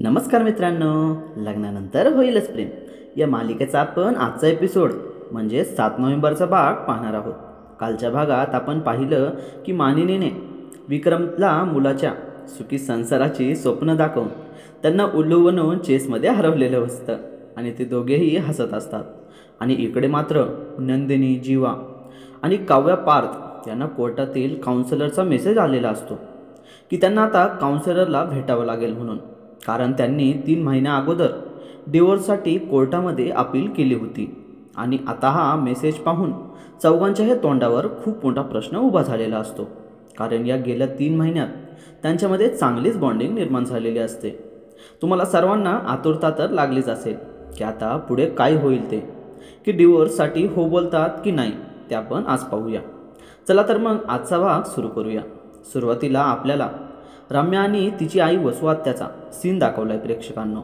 नमस्कार मित्रांनो, लग्नानंतर होईलच प्रेम या मालिकेचा आपण आजचा एपिसोड म्हणजे 7 नोव्हेंबरचा भाग पाहणार आहोत. कालच्या भागात आपण पाहिलं की मानिनीने विक्रमला मुलाच्या सुखी संसाराची स्वप्न दाखवून त्यांना उल्लू बनवून चेसमध्ये हरवलेलं असतं आणि ते दोघेही हसत असतात. आणि इकडे मात्र नंदिनी, जीवा आणि काव्या पार्थ यांना कोर्टातील काउन्सिलरचा मेसेज आलेला असतो की त्यांना आता काउन्सिलरला भेटावं लागेल म्हणून, कारण त्यांनी 3 महिन्या अगोदर डिवोर्ससाठी कोर्टामध्ये अपील केली होती. आणि आता हा मेसेज पाहून चौघांच्याही तोंडावर खूप मोठा प्रश्न उभा झालेला असतो, कारण या गेल्या 3 महिन्यात त्यांच्यामध्ये चांगलीच बॉन्डिंग निर्माण झालेली असते. तुम्हाला सर्वांना आतुरता तर लागलीच असेल की आता पुढे काय होईल ते, की डिवोर्ससाठी हो बोलतात की नाही ते आपण आज पाहूया. चला तर मग आजचा भाग सुरू करूया. सुरुवातीला आपल्याला रम्या आणि तिची आई वसुआत्याचा सीन दाखवला आहे प्रेक्षकांनो.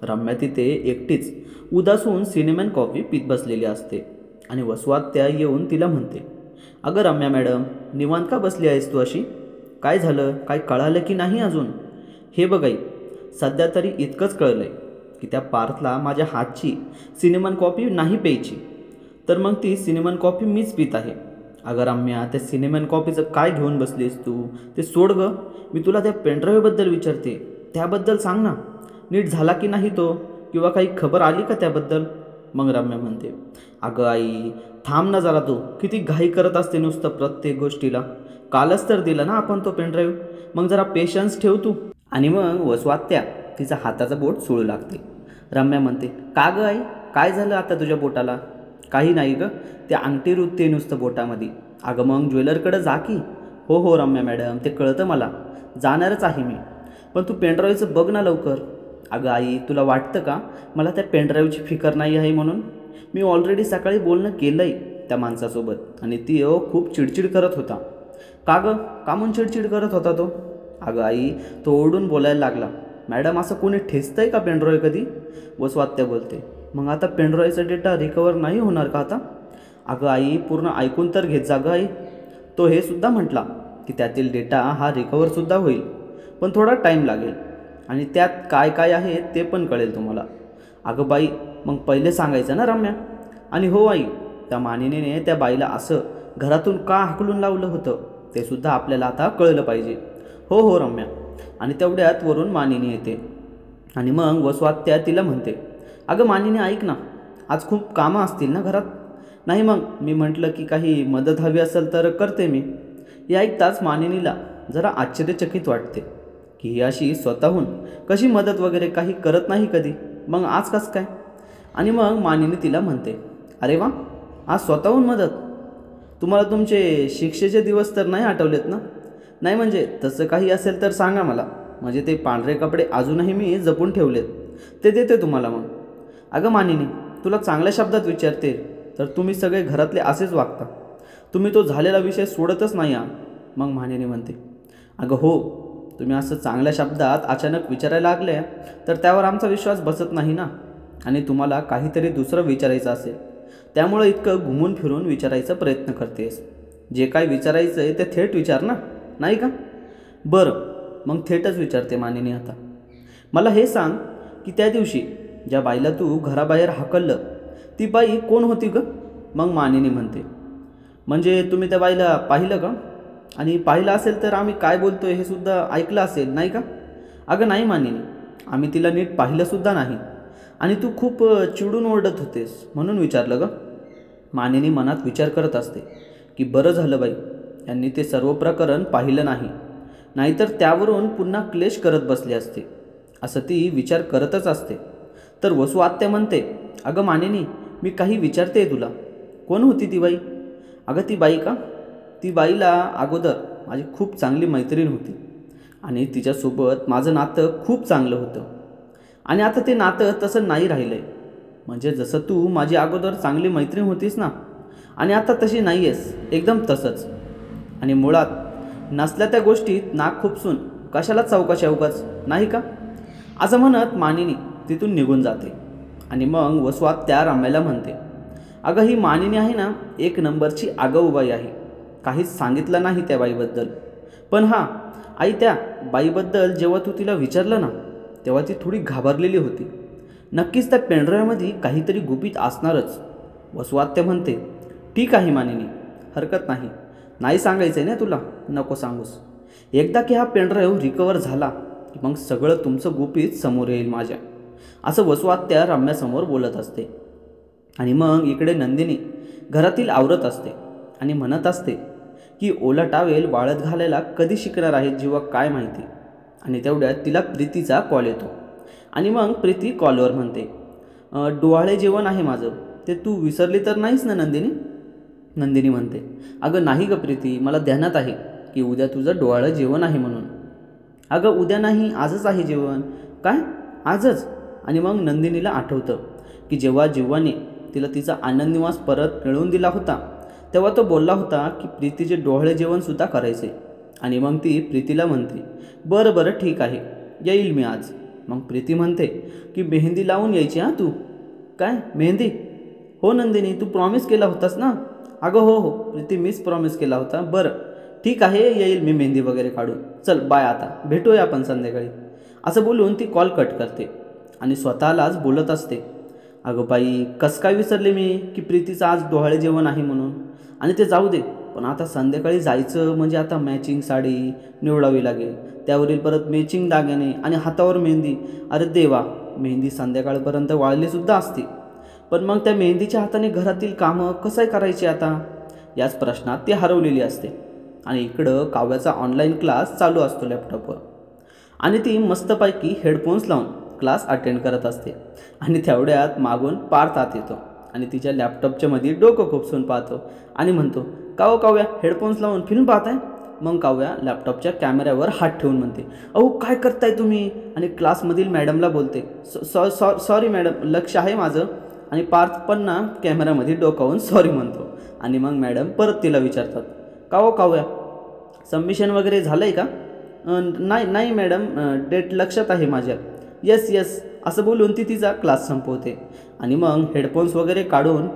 रम्या तिथे एकटीच उदास होऊन सिनेमॅन कॉफी पीत बसलेली असते आणि वसुआत्या येऊन तिला म्हणते, अगं रम्या मॅडम, निवांत का बसली आहेस तू अशी? काय झालं? काय कळालं की नाही अजून? हे बघाई, सध्या तरी इतकंच कळलं आहे की त्या पार्थला माझ्या हातची सिनेमॅन कॉफी नाही प्यायची, तर मग ती सिनेमॅन कॉफी मीच पित आहे. अगं रम्या, त्या सिनेमॅन कॉफीचं काय घेऊन बसलीस तू? ते सोड गं. मी तुला त्या पेनड्राईव्हबद्दल विचारते, त्याबद्दल सांग ना. नीट झाला की नाही तो, किंवा काही खबर आली का त्याबद्दल? मग रम्या म्हणते, अगं आई, थांब ना जरा, तू किती घाई करत असते नुसतं प्रत्येक गोष्टीला. कालच तर दिला ना आपण तो पेनड्राईव्ह, मग जरा पेशन्स ठेव तू. आणि मग वसुआत्या तिचा हाताचं बोट सोडू लागते. रम्या म्हणते, का गं आई, काय झालं आता तुझ्या बोटाला? काही नाही गं, ते अंगठी रुतते नुसतं बोटामध्ये. अगं मग ज्वेलरकडे जा की. हो रम्या मॅडम, ते कळतं मला, जाणारच आहे मी, पण तू पेनड्राईव्हचं बघ ना लवकर. अगं आई, तुला वाटतं का मला त्या पेनड्राईव्हची फिकर नाही आहे म्हणून? मी ऑलरेडी सकाळी बोलणं केलं आहे त्या माणसासोबत आणि ती खूप चिडचिड करत होता. का गं, का म्हणून चिडचिड करत होता तो? अगं आई, तो ओरडून बोलायला लागला, मॅडम असं कोणी ठेचतंय का पेनड्राईव्ह कधी? वसुआत्या बोलते, मग आता पेनड्राईव्हचा डेटा रिकवर नाही होणार का आता? अगं आई, पूर्ण ऐकून तर घेत जा गं आई. तो हे सुद्धा म्हटला की त्यातील डेटा हा रिकवरसुद्धा होईल, पण थोडा टाईम लागेल आणि त्यात काय काय आहे ते पण कळेल तुम्हाला. अगं बाई, मग पहिले सांगायचं ना रम्या. आणि हो आई, त्या मानिनीने त्या बाईला असं घरातून का हाकलून लावलं होतं ते सुद्धा आपल्याला आता कळलं पाहिजे. हो रम्या. आणि तेवढ्यात वरून मानिनी येते आणि मग वसुआत्या तिला म्हणते, अगं मानिनी ऐक ना, आज खूप कामं असतील ना घरात? नाही, मग मी म्हटलं की काही मदत हवी असेल तर करते मी. हे ऐकताच मानिनीला जरा आश्चर्यचकित वाटते की ही अशी स्वतःहून कशी मदत वगैरे काही करत नाही कधी, मग आज कसं काय? आणि मग मानिनी तिला म्हणते, अरे वा, आज स्वतःहून मदत? तुम्हाला तुमचे शिक्षेचे दिवस तर नाही आठवलेत ना? नाही म्हणजे तसं काही असेल तर सांगा मला, म्हणजे ते पांढरे कपडे अजूनही मी जपून ठेवलेत, ते देते तुम्हाला मग. अगं मानिनी, तुला चांगल्या शब्दात विचारते तर तुम्ही सगळे घरातले असेच वागता. तुम्ही तो झालेला विषय सोडतच नाही आ. मग मानिनी म्हणते, अगं हो, तुम्ही असं चांगल्या शब्दात अचानक विचारायला लागले तर त्यावर आमचा विश्वास बसत नाही ना. आणि तुम्हाला काहीतरी दुसरं विचारायचं असेल, त्यामुळं इतकं घुमून फिरून विचारायचा प्रयत्न करतेस. जे काय विचारायचं आहे ते थेट विचार ना, नाही का? बरं, मग थेटच विचारते मानिनी आता. मला हे सांग की त्या दिवशी ज्या बाईला तू घराबाहेर हाकललं ती बाई कोण होती गं? मग मानिनी म्हणते, म्हणजे तुम्ही त्या बाईला पाहिलं का? आणि पाहिलं असेल तर आम्ही काय बोलतोय हे सुद्धा ऐकलं असेल, नाही का? अगं नाही मानिनी, आम्ही तिला नीट पाहिलंसुद्धा नाही आणि तू खूप चिडून ओरडत होतेस म्हणून विचारलं गं. मानिनी मनात विचार करत असते की बरं झालं बाई, यांनी ते सर्व प्रकरण पाहिलं नाही, नाहीतर त्यावरून पुन्हा क्लेश करत बसले असते, असं ती विचार करतच असते. तर वसुआत्या म्हणते, अगं मानिनी, मी काही विचारते तुला, कोण होती ती बाई? अगं ती बाई का? ती बाईला अगोदर माझी खूप चांगली मैत्रीण होती आणि तिच्यासोबत माझं नातं खूप चांगलं होतं आणि आता ते नातं तसं नाही राहिलं आहे. म्हणजे जसं तू माझी अगोदर चांगली मैत्रीण होतीस ना, आणि आता तशी नाही आहेस, एकदम तसंच. आणि मुळात नसल्या त्या गोष्टीत नाक खुपसून कशाला चौकशा उगाच, नाही का? असं म्हणत मानिनी तिथून निघून जाते. आणि मग वसुआत्या रम्याला म्हणते, अगं ही मानिनी आहे ना, 1 नंबरची आगाऊ बाई आहे, काहीच सांगितलं नाही त्या बाईबद्दल. पण हां आई, त्या बाईबद्दल जेव्हा तू तिला विचारलं ना तेव्हा ती थोडी घाबरलेली होती. नक्कीच त्या पेनड्राईव्हमध्ये काहीतरी गुपित असणारच. वसुआत्या म्हणते, ठीक आहे मानिनी, हरकत नाही. नाही सांगायचं आहे ना तुला, नको सांगूस. एकदा की हा पेनड्राईव्ह रिकवर झाला की मग सगळं तुमचं गुपित समोर येईल माझ्या, असं वसुआत्या रम्यासमोर बोलत असते. आणि मग इकडे नंदिनी घरातील आवरत असते आणि म्हणत असते की ओला टावेल वाळत घालायला कधी शिकणार आहे जीवा काय माहिती. आणि तेवढ्यात तिला प्रीतीचा कॉल येतो. आणि मग प्रीती कॉलवर म्हणते, डोहाळे जेवण आहे माझं, ते तू विसरली तर नाहीस ना नंदिनी. नंदिनी म्हणते, अगं नाही ग प्रीती, मला ध्यानात आहे की उद्या तुझं डोहाळं जेवण आहे म्हणून. अगं उद्या नाही, आजच आहे जेवण. काय, आजच? आणि मग नंदिनीला आठवतं की जेव्हा जीवाने तिला तिचा आनंद निवास परत मिळवून दिला होता तेव्हा तो बोलला होता की प्रीतीचे डोहाळे जेवणसुद्धा करायचे. आणि मग ती प्रीतीला म्हणते, बरं बरं ठीक आहे, येईल मी आज. मग प्रीती म्हणते की मेहंदी लावून यायची हां तू. काय मेहंदी? हो नंदिनी, तू प्रॉमिस केला होतास ना. अगं हो हो प्रीती, मीच प्रॉमिस केला होता. बरं ठीक आहे, येईल मी मेहंदी वगैरे काढून. चल बाय, आता भेटूया आपण संध्याकाळी. असं बोलून ती कॉल कट करते आणि स्वतःलाच बोलत असते, अगं बाई, कसं काय विसरले मी की प्रीतीचं आज डोहाळे जेवण आहे म्हणून. आणि ते जाऊ दे, पण आता संध्याकाळी जायचं म्हणजे आता मॅचिंग साडी निवडावी लागेल, त्यावरील परत मॅचिंग दागिने आणि हातावर मेहंदी. अरे देवा, मेहंदी संध्याकाळपर्यंत वाळलीसुद्धा असते, पण मग त्या मेहंदीच्या हाताने घरातील कामं कसं करायची आता, याच प्रश्नात ती हरवलेली असते. आणि इकडं काव्याचा ऑनलाईन क्लास चालू असतो लॅपटॉपवर आणि ती मस्तपैकी हेडफोन्स लावून क्लास अटेंड करत असते. आणि तेवढ्यात मागून पार्थ आत येतो आणि तिच्या लॅपटॉपच्या मध्ये डोकं खुपसून पाहतो आणि म्हणतो, काव्या हेडफोन्स लावून फिल्म पाहताय? मग काव्या लॅपटॉपच्या कॅमेऱ्यावर हात ठेवून म्हणते, अहो काय करताय तुम्ही. आणि क्लासमधील मॅडमला बोलते, सॉरी मॅडम, लक्ष आहे माझं. आणि पार्थ पण ना कॅमेऱ्यामध्ये डोकावून सॉरी म्हणतो. आणि मग मॅडम परत तिला विचारतात, काव्या सबमिशन वगैरे झालं आहे का? नाही मॅडम, डेट लक्षात आहे माझ्या. येस असं बोलून ती तिचा क्लास संपवते. आणि मग हेडफोन्स वगैरे काढून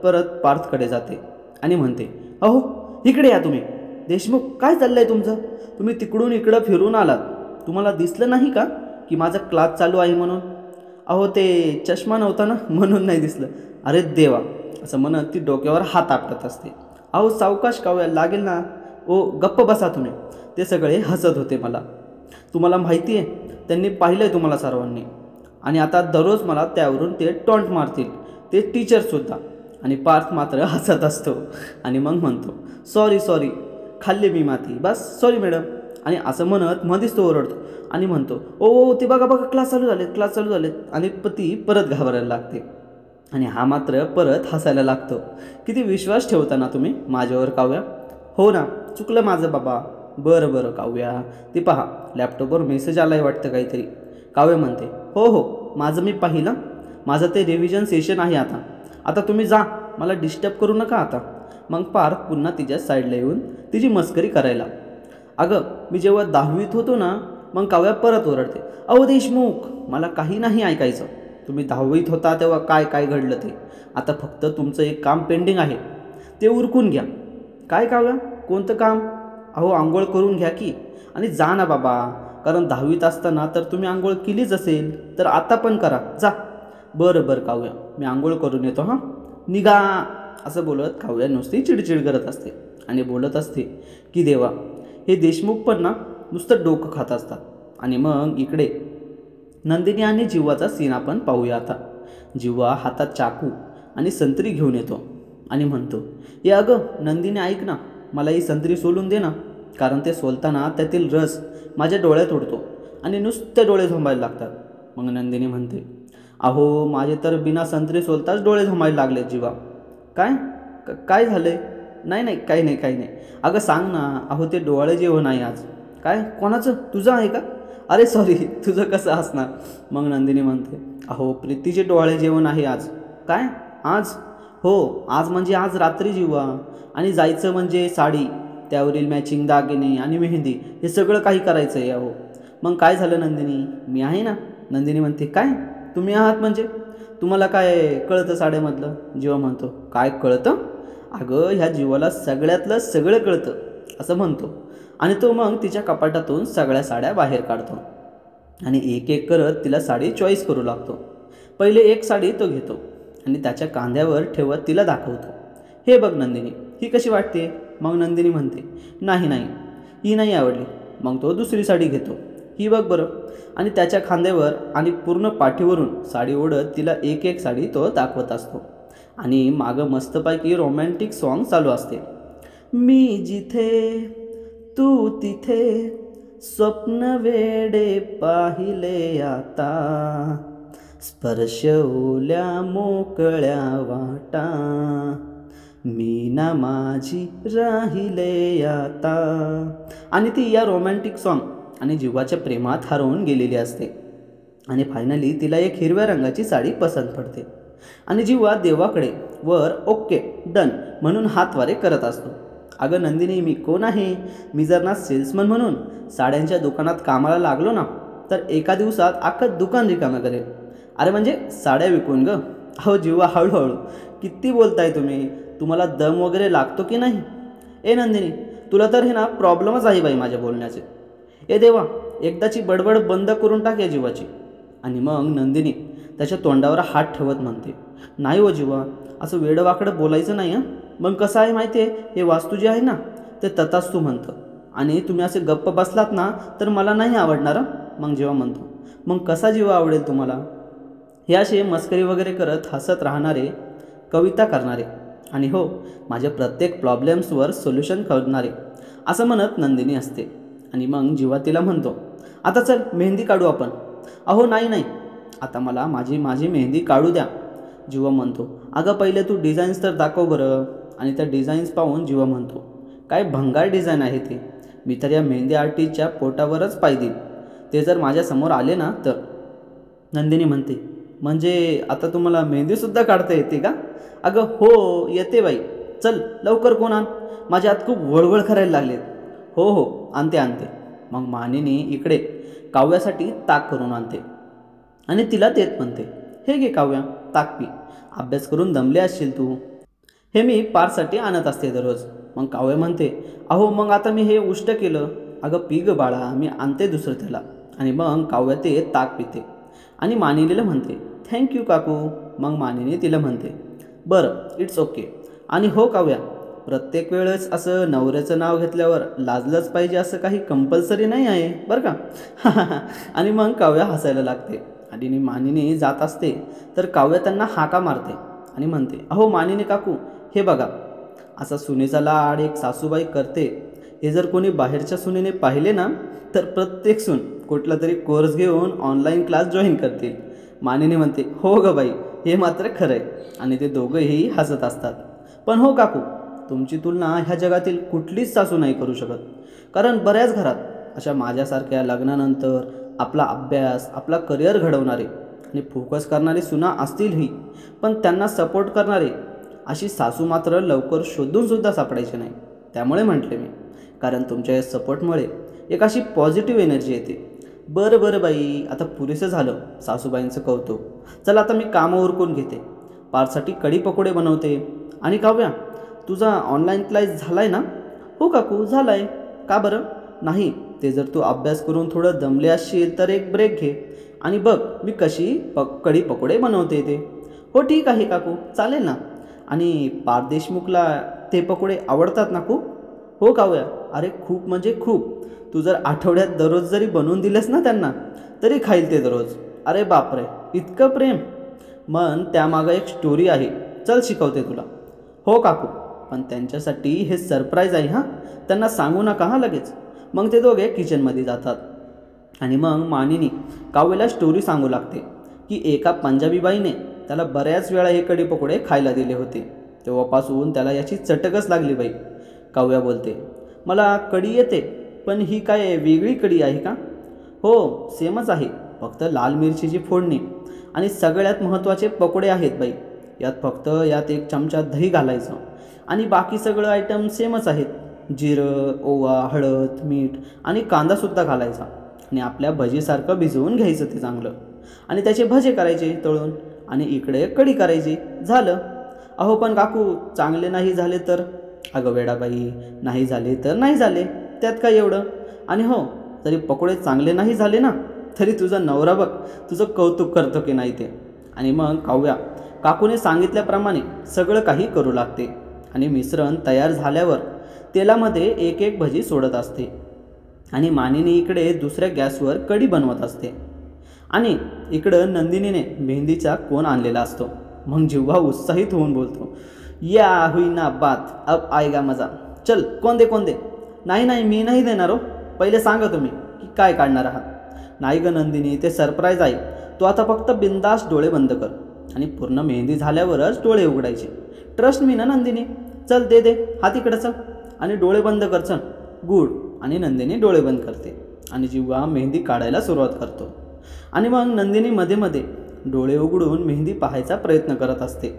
परत पार्थकडे जाते आणि म्हणते, अहो इकडे या तुम्ही. देशमुख, काय चाललंय तुमचं? तुम्ही तिकडून इकडं फिरून आलात, तुम्हाला दिसलं नाही का की माझा क्लास चालू आहे म्हणून? अहो ते चष्मा नव्हता ना म्हणून नाही दिसलं. अरे देवा, असं म्हणत ती डोक्यावर हात आपटत असते. अहो सावकाश काव्या, लागेल ना. ओ गप्प बसा तुम्ही. ते सगळे हसत होते. मला तुम्हाला माहिती आहे, त्यांनी पाहिलं आहे तुम्हाला सर्वांनी, आणि आता दररोज मला त्यावरून ते टॉन्ट मारतील, ते टीचरसुद्धा. आणि पार्थ मात्र हसत असतो आणि मग म्हणतो, सॉरी खाल्ली मी माती, बस सॉरी मॅडम. आणि असं म्हणत मध्येच तो ओरडतो आणि म्हणतो, ओ ते बघा क्लास चालू झालेत. आणि ती परत घाबरायला लागते आणि हा मात्र परत हसायला लागतो. किती विश्वास ठेवता ना तुम्ही माझ्यावर काव्या. हो ना, चुकलं माझं बाबा. बरं काव्या, ते पहा लॅपटॉपवर मेसेज आलाय वाटतं काहीतरी. काव्या म्हणते, हो माझं मी पाहिलं, माझं ते रिव्हिजन सेशन आहे आता तुम्ही जा, मला डिस्टर्ब करू नका आता. मग पार्थ पुन्हा तिच्या साईडला येऊन तिची मस्करी करायला. अगं मी जेव्हा 10वीत होतो ना, मग काव्या परत ओरडते, अहो देशमुख, मला काही नाही ऐकायचं. तुम्ही 10वीत होता तेव्हा काय घडलं ते. आता फक्त तुमचं एक काम पेंडिंग आहे, ते उरकून घ्या. काय काव्या, कोणतं काम? अहो आंघोळ करून घ्या की आणि जा ना बाबा, कारण 10वीत असताना तर तुम्ही आंघोळ केलीच असेल, तर आता पण करा, जा. बरं काव्या, मी आंघोळ करून येतो हां, निघा. असं बोलत काव्या नुसती चिडचिड करत असते आणि बोलत असते की देवा, हे देशमुख पण ना नुसतं डोकं खात असतात. आणि मग इकडे नंदिनी आणि जिव्वाचा सीन आपण पाहूया आता. जिव्वा हातात चाकू आणि संत्री घेऊन येतो आणि म्हणतो, ये अगं नंदिनी, ऐक ना, मला ही संत्री सोलून दे ना, कारण ते सोलताना त्यातील रस माझ्या डोळ्यात उडतो आणि नुसते डोळे झोंबायला लागतात. मग नंदिनी म्हणते, अहो माझे तर बिना संत्री सोलताच डोळे झोंबायला लागलेत जीवा. काय झालंय? नाही काही नाही. अगं सांग ना. अहो ते डोहाळे जेवण आहे आज. काय, कोणाचं? तुझं आहे का? अरे सॉरी, तुझं कसं असणार. मग नंदिनी म्हणते, अहो प्रीतीचे डोहाळे जेवण आहे आज. काय आज? हो आज म्हणजे आज रात्री जीवा. आणि जायचं म्हणजे साडी, त्यावरील मॅचिंग दागिने आणि मेहंदी, हे सगळं काही करायचं आहे. अहो मग काय झालं नंदिनी, मी आहे ना. नंदिनी म्हणते, काय तुम्ही आहात म्हणजे? तुम्हाला काय कळतं साड्यामधलं? जीवा म्हणतो, काय कळतं? अगं ह्या जीवाला सगळ्यातलं सगळं कळतं, असं म्हणतो. आणि तो मग तिच्या कपाटातून सगळ्या साड्या बाहेर काढतो आणि एक एक करत तिला साडी चॉईस करू लागतो. पहिले एक साडी तो घेतो आणि त्याच्या कांद्यावर ठेवत तिला दाखवतो. हे बघ नंदिनी, ही कशी वाटते? मग नंदिनी म्हणते, नाही नाही, ही नाही आवडली. मग तो दुसरी साडी घेतो. ही बघ बरं. आणि त्याच्या खांद्यावर आणि पूर्ण पाठीवरून साडी ओढत तिला एक एक साडी तो दाखवत असतो. आणि मागं मस्तपैकी रोमॅन्टिक सॉन्ग चालू असते. मी जिथे तू तिथे स्वप्न वेडे पाहिले आता, स्पर्श ओल्या मोकळ्या वाटा, मी ना माझी राहिले आता. आणि ती या रोमॅन्टिक सॉन्ग आणि जीवाच्या प्रेमात हरवून गेलेली असते. आणि फायनली तिला एक हिरव्या रंगाची साडी पसंत पडते. आणि जीवा देवाकडे वर ओके डन म्हणून हातवारे करत असतो. अगं नंदिनी, मी कोण आहे? मी जर ना सेल्समन म्हणून साड्यांच्या दुकानात कामाला लागलो ना, तर एका दिवसात अख्खं दुकान रिकामं करेल. अरे म्हणजे साड्या विकून ग. अहो जीवा, हळूहळू. किती बोलताय तुम्ही? तुम्हाला दम वगैरे लागतो की नाही? ए नंदिनी, तुला तर हे ना प्रॉब्लेमच आहे बाई माझ्या बोलण्याचे. ए देवा, एकदाची बडबड बंद करून टाक या जीवाची. आणि मग नंदिनी त्याच्या तोंडावर हात ठेवत म्हणते, नाही हो जीवा, असं वेडवाकडं बोलायचं नाही हं. मग कसं आहे माहिती आहे, हे वास्तू जे आहे ना ते तथास्तू म्हणतं. आणि तुम्ही असे गप्प बसलात ना तर मला नाही आवडणार. मग जेव्हा म्हणतो, मग कसा जीवा आवडेल तुम्हाला? हे असे मस्करी वगैरे करत हसत राहणारे, कविता करणारे आणि हो, माझ्या प्रत्येक प्रॉब्लेम्सवर सोल्युशन करणारे, असं म्हणत नंदिनी असते. आणि मग जीवा तिला म्हणतो, आता चल मेहंदी काढू आपण. अहो नाही नाही, आता मला माझी मेहंदी काढू द्या. जीवा म्हणतो, अगं पहिले तू डिझाईन्स तर दाखव बरं. आणि त्या डिझाईन्स पाहून जीवा म्हणतो, काय भंगार डिझाईन आहे ते. मी तर या मेहंदी आर्टिस्टच्या पोटावरच पाय देईन, ते जर माझ्यासमोर आले ना तर. नंदिनी म्हणते, म्हणजे आता तुम्हाला मेहंदीसुद्धा काढता येते का? अगं हो येते बाई. चल लवकर कोण आण, माझ्या हात खूप वळवळ करायला लागलेत. हो हो आणते आणते. मग मानिनी इकडे काव्यासाठी ताक करून आणते आणि तिला देत म्हणते, हे घे काव्या, ताक पी. अभ्यास करून दमले असशील तू. हे मी पारसाठी आणत असते दररोज. मग काव्य म्हणते, अहो मग आता मी हे उष्ट केलं. अगं पी ग बाळा, मी आणते दुसरं त्याला. आणि मग काव्य ते ताक पिते आणि मानिनीला म्हणते, थँक्यू काकू. मग मानिनी तिला म्हणते, बरं इट्स ओके. आणि हो काव्या, प्रत्येक वेळेस असं नवऱ्याचं नाव घेतल्यावर लाजलंच पाहिजे असं काही कंपल्सरी नाही आहे बरं का. आणि मग काव्या हसायला लागते. आणि मानिनी जात असते तर काव्य त्यांना हाका मारते आणि म्हणते, अहो मानिनी काकू, हे बघा, असा सुनेचा लाड एक सासूबाई करते, हे जर कोणी बाहेरच्या सुनेने पाहिले ना तर प्रत्येक सून कुठला तरी कोर्स घेऊन ऑनलाईन क्लास जॉईन करतील. मानिनी म्हणते, हो ग बाई, हे मात्र खरं आहे. आणि ते दोघंही हसत असतात. पण हो काकू, तुमची तुलना ह्या जगातील कुठलीच सासू नाही करू शकत. कारण बऱ्याच घरात अशा माझ्यासारख्या लग्नानंतर आपला अभ्यास, आपला करिअर घडवणारे आणि फोकस करणारे सुना असतीलही, पण त्यांना सपोर्ट करणारे अशी सासू मात्र लवकर शोधूनसुद्धा सापडायची नाही. त्यामुळे म्हटले मी, कारण तुमच्या या सपोर्टमुळे एक अशी पॉझिटिव्ह एनर्जी येते. बरं बरं बाई, आता पुरेसं झालं सासूबाईंचं कौतुक. चला आता मी कामं उरकून घेते, पारसाठी कढी पकोडे बनवते. आणि काव्या, तुझा ऑनलाईन क्लास झाला आहे ना? हो काकू झाला आहे. का बरं? नाही, ते जर तू अभ्यास करून थोडं दमले असशील तर एक ब्रेक घे आणि बघ मी कशी कढी पकोडे बनवते ते. हो ठीक आहे काकू, चालेल ना. आणि पारदेशमुखला ते पकोडे आवडतात ना खूप? हो काव्या, अरे खूप म्हणजे खूप. तू जर आठवड्यात दररोज जरी बनवून दिलेस ना त्यांना तरी खाईल ते दररोज. अरे बापरे, इतकं प्रेम. मन त्यामागं एक स्टोरी आहे, चल शिकवते तुला. हो काकू, पण त्यांच्यासाठी हे सरप्राईज आहे हां, त्यांना सांगू नका हां लगेच. मग ते दोघे किचनमध्ये जातात. आणि मग मानिनी काव्याला स्टोरी सांगू लागते की एका पंजाबी बाईने त्याला बऱ्याच वेळा हे कढी पकोडे खायला दिले होते. तेव्हापासून त्याला याची चटकच लागली बाई. काव्या बोलते, मला कढी येते, पण ही काय वेगळी कढी आहे का? हो सेमच आहे, फक्त लाल मिरचीची फोडणी आणि सगळ्यात महत्त्वाचे पकोडे आहेत बाई. यात एक चमचा दही घालायचं आणि बाकी सगळं आयटम सेमच आहेत. जिरं, ओवा, हळद, मीठ आणि कांदासुद्धा घालायचा आणि आपल्या भजीसारखं भिजवून घ्यायचं ते चांगलं. आणि त्याचे भजे करायचे तळून आणि इकडे कढी करायची, झालं. अहो पण काकू, चांगले नाही झाले तर? अगं वेडाबाई, नाही झाले तर नाही झाले, त्यात काय एवढं. आणि हो, तरी पकोडे चांगले नाही झाले ना तरी तुझा नवरा बघ तुझं कौतुक करतो की नाही ते. आणि मग काव्या काकूने सांगितल्याप्रमाणे सगळं काही करू लागते आणि मिश्रण तयार झाल्यावर तेलामध्ये एक एक भजी सोडत असते आणि मानिनी इकडे दुसऱ्या गॅसवर कढी बनवत असते आणि इकडं नंदिनीने मेहंदीचा कोन आणलेला असतो. मग जिव्हा उत्साहित होऊन बोलतो, या हुई ना बात अब आएगा मजा, चल कोण दे. नाही नाही मी नाही देणार हो, पहिले सांगा तुम्ही की काय काढणार आहात. नाही ग नंदिनी, ते सरप्राईज आहे, तू आता फक्त बिंदास डोळे बंद कर आणि पूर्ण मेहंदी झाल्यावरच डोळे उघडायचे. ट्रस्ट मी ना नंदिनी, चल दे हात इकडं चल आणि डोळे बंद कर चल. गुड. आणि नंदिनी डोळे बंद करते आणि जिव्हा मेहंदी काढायला सुरुवात करतो आणि मग नंदिनी मध्ये मध्ये डोळे उघडून मेहंदी पाहायचा प्रयत्न करत असते.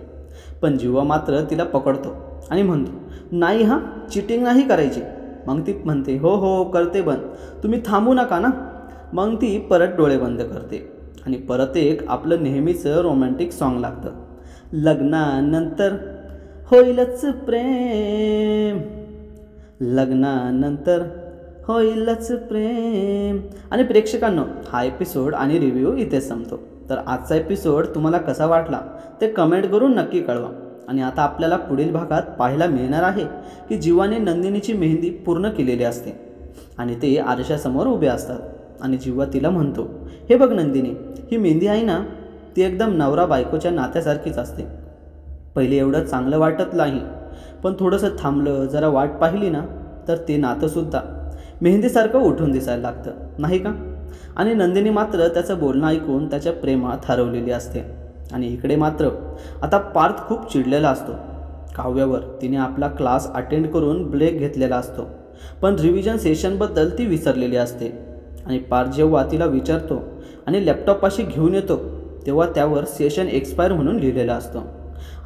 पण जिव्हा मात्र तिला पकडतो आणि म्हणतो, नाही हां, चिटिंग नाही करायची. मग ती म्हणते, हो करते बंद, तुम्ही थांबू नका ना. मग ती परत डोळे बंद करते आणि परत एक आपलं नेहमीचं रोमॅन्टिक सॉन्ग लागतं, लग्नानंतर होईलच प्रेम, लग्नानंतर होईलच प्रेम. आणि प्रेक्षकांनो, हा एपिसोड आणि रिव्ह्यू इथेच संपतो. तर आजचा एपिसोड तुम्हाला कसा वाटला ते कमेंट करून नक्की कळवा. आणि आता आपल्याला पुढील भागात पाहायला मिळणार आहे की जिवाने नंदिनीची मेहंदी पूर्ण केलेली असते आणि ते आरशासमोर उभे असतात आणि जिवा तिला म्हणतो, हे बघ नंदिनी, ही मेहंदी आहे ना, ती एकदम नवरा बायकोच्या नात्यासारखीच असते. पहिले एवढं चांगलं वाटत नाही, पण थोडंसं थांबलं, जरा वाट पाहिली ना, तर ते नातंसुद्धा मेहंदीसारखं उठून दिसायला लागतं, नाही का. आणि नंदिनी मात्र त्याचं बोलणं ऐकून त्याच्या प्रेमात हरवलेली असते. आणि इकडे मात्र आता पार्थ खूप चिडलेला असतो काव्यावर. तिने आपला क्लास अटेंड करून ब्रेक घेतलेला असतो, पण रिव्हिजन सेशनबद्दल ती विसरलेली असते. आणि पार्थ जेव्हा तिला विचारतो आणि लॅपटॉपपाशी घेऊन येतो तेव्हा त्यावर सेशन एक्सपायर म्हणून लिहिलेलं असतं.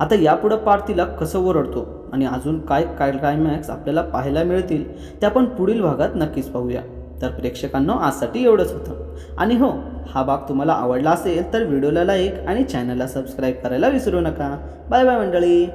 आता यापुढं पार्थ तिला कसं ओरडतो आणि अजून काय क्लायमॅक्स आपल्याला पाहायला मिळतील ते आपण पुढील भागात नक्कीच पाहूया. तर प्रेक्षकांनो, आजसाठी एवढंच होतं. आणि हो, हा भाग तुम्हाला आवडला असेल तर व्हिडिओला लाईक आणि चॅनलला सबस्क्राईब करायला विसरू नका. बाय बाय मंडळी.